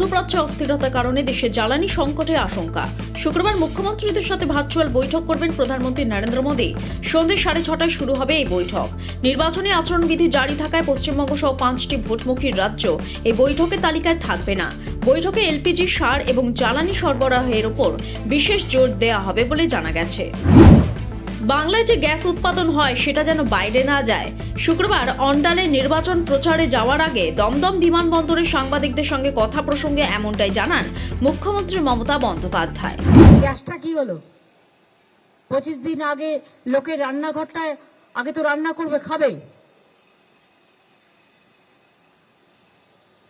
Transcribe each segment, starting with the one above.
মধ্যপ্রাচ্যে অস্থিরতার কারণে দেশে জ্বালানি সংকটের আশঙ্কা। শুক্রবার মুখ্যমন্ত্রীদের সাথে ভার্চুয়াল বৈঠক করবেন প্রধানমন্ত্রী নরেন্দ্র মোদী। সন্ধ্যে 6:30টায় শুরু হবে এই বৈঠক। নির্বাচনী আচরণবিধি জারি থাকায় পশ্চিমবঙ্গ সহ 5টি ভোটমুখী রাজ্য এই বৈঠকের তালিকায় থাকবে না। বৈঠকে এলপিজি, সার এবং জ্বালানি সরবরাহের উপর বিশেষ জোর দেওয়া হবে বলে জানা গেছে। বাংলায় যে গ্যাস উৎপাদন হয় সেটা যেন বাইরে না যায়। শুক্রবার অন্ডালে নির্বাচন প্রচারে যাওয়ার আগে দমদম বিমানবন্দরে সাংবাদিকদের সঙ্গে কথা প্রসঙ্গে এমনটাই জানান মুখ্যমন্ত্রী মমতা বন্দ্যোপাধ্যায়। গ্যাসটা কি হলো? 25 দিন আগে লোকের রান্নাঘরটায় আগে তো রান্না করবে, খাবে।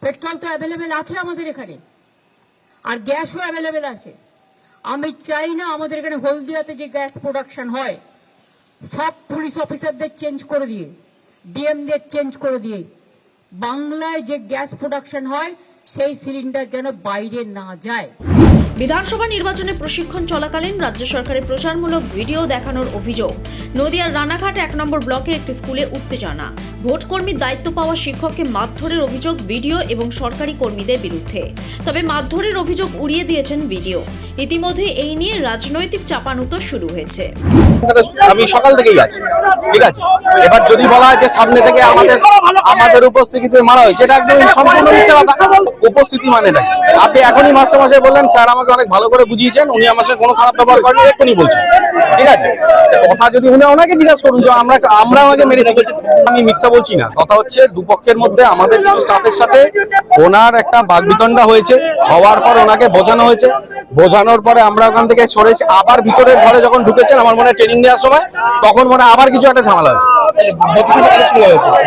পেট্রোল তো অ্যাভেলেবেল আছে আমাদের এখানে, আর গ্যাসও অ্যাভেলেবেল আছে। আমি চাই না আমাদের এখানে হলদিয়াতে যে গ্যাস প্রোডাকশন হয় সব পুলিশ অফিসারদের চেঞ্জ করে দিয়ে, ডিএমদের চেঞ্জ করে দিয়ে, বাংলায় যে গ্যাস প্রোডাকশন হয় সেই সিলিন্ডার যেন বাইরে না যায়। বিধানসভা নির্বাচনে প্রশিক্ষণ চলাকালীন রাজ্য সরকারের প্রচারমূলক ভিডিও দেখানোর অভিযোগ। নদিয়ার রানাঘাট 1 নম্বর ব্লকের একটি স্কুলে উত্তেজনা। ভোটকর্মীর দায়িত্ব পাওয়া শিক্ষককে মারধরের অভিযোগ ভিডিও এবং সরকারি কর্মীদের বিরুদ্ধে। তবে মারধরের অভিযোগ উড়িয়ে দিয়েছেন ভিডিও। ইতিমধ্যে এই নিয়ে রাজনৈতিক চাপানুতো শুরু হয়েছে। আমি সকাল থেকেই আছি, ঠিক আছে। এবার যদি বলা হয় যে সামনে থেকে আমাদের উপস্থিতিতে মারা হয়, সেটা একদম সম্পূর্ণ মিথ্যা কথা। উপস্থিতি মানে নাই। আপনি এখনই মাস্টারমশাই বললেন, স্যার আমাকে অনেক ভালো করে বুঝিয়েছেন, উনি আমার সাথে কোনো খারাপ ব্যবহার করেন, এক্ষুনি বলছেন, ঠিক আছে। কথা যদি উনি ওনাকে জিজ্ঞাসা করুন যে আমরা ওনাকে মেরেছি, আমি মিথ্যা বলছি না। কথা হচ্ছে দুপক্ষের মধ্যে আমাদের কিছু স্টাফের সাথে ওনার একটা বাগবিতণ্ডা হয়েছে, হওয়ার পর ওনাকে বোঝানো হয়েছে। বোঝানোর পরে আমরা ওখান থেকে সরেছি। আবার ভিতরের ঘরে যখন ঢুকেছেন, আমার মনে হয় ট্রেনিং নেওয়ার সময়, তখন মনে আবার কিছু একটা ঝামেলা হয়েছে।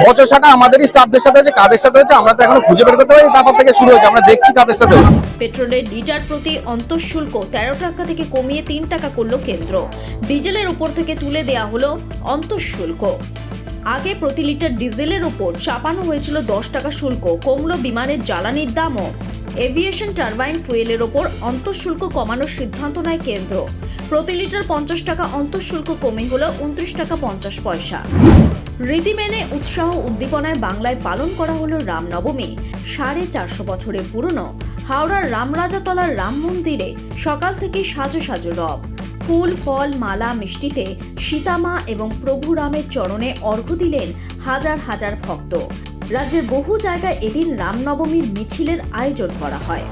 বচসাটা আমাদেরই স্টাফদের সাথে হয়েছে। কাদের সাথে হয়েছে আমরা তো এখনো খুঁজে বের করতে পারি, তারপর থেকে শুরু হয়েছে, আমরা দেখছি কাদের সাথে হয়েছে। পেট্রোলের লিটার প্রতি অন্তঃশুল্ক 13 টাকা থেকে কমিয়ে 3 টাকা করল কেন্দ্র। ডিজেলের উপর থেকে তুলে দেয়া হলো অন্তঃশুল্ক। আগে প্রতি লিটার ডিজেলের উপর চাপানো হয়েছিল 10 টাকা শুল্ক। কমল বিমানের জ্বালানির দামও। এভিয়েশন টারবাইন ফুয়েলের ওপর অন্তঃশুল্ক কমানোর সিদ্ধান্ত নেয় কেন্দ্র। প্রতি লিটার 50 টাকা অন্তঃশুল্ক কমে হলো 29 টাকা 50 পয়সা। রীতি মেনে উৎসাহ উদ্দীপনায় বাংলায় পালন করা হলো রামনবমী। 450 বছরের পুরনো হাওড়ার রামরাজাতলার রাম মন্দিরে সকাল থেকে সাজো সাজো রব। ফুল, ফল, মালা, মিষ্টিতে সীতামা এবং প্রভু রামের চরণে অর্ঘ্য দিলেন হাজার হাজার ভক্ত। রাজ্যের বহু জায়গায় এদিন রামনবমীর মিছিলের আয়োজন করা হয়।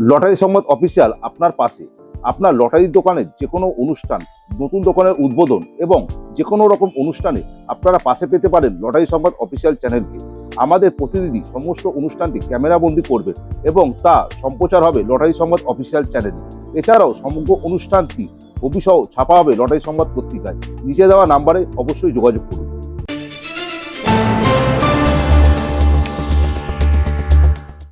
লটারি সংবাদ অফিসিয়াল আপনার পাশে। আপনার লটারির দোকানের যে কোনো অনুষ্ঠান, নতুন দোকানের উদ্বোধন এবং যে কোনো রকম অনুষ্ঠানে আপনারা পাশে পেতে পারেন লটারি সংবাদ অফিসিয়াল চ্যানেলকে। আমাদের প্রতিনিধি সমস্ত অনুষ্ঠানটি ক্যামেরাবন্দি করবে এবং তা সম্প্রচার হবে লটারি সংবাদ অফিসিয়াল চ্যানেলে। এছাড়াও সমগ্র অনুষ্ঠানটি ছবিসহ ছাপা হবে লটারি সংবাদ পত্রিকায়। নিচে দেওয়া নাম্বারে অবশ্যই যোগাযোগ করুন।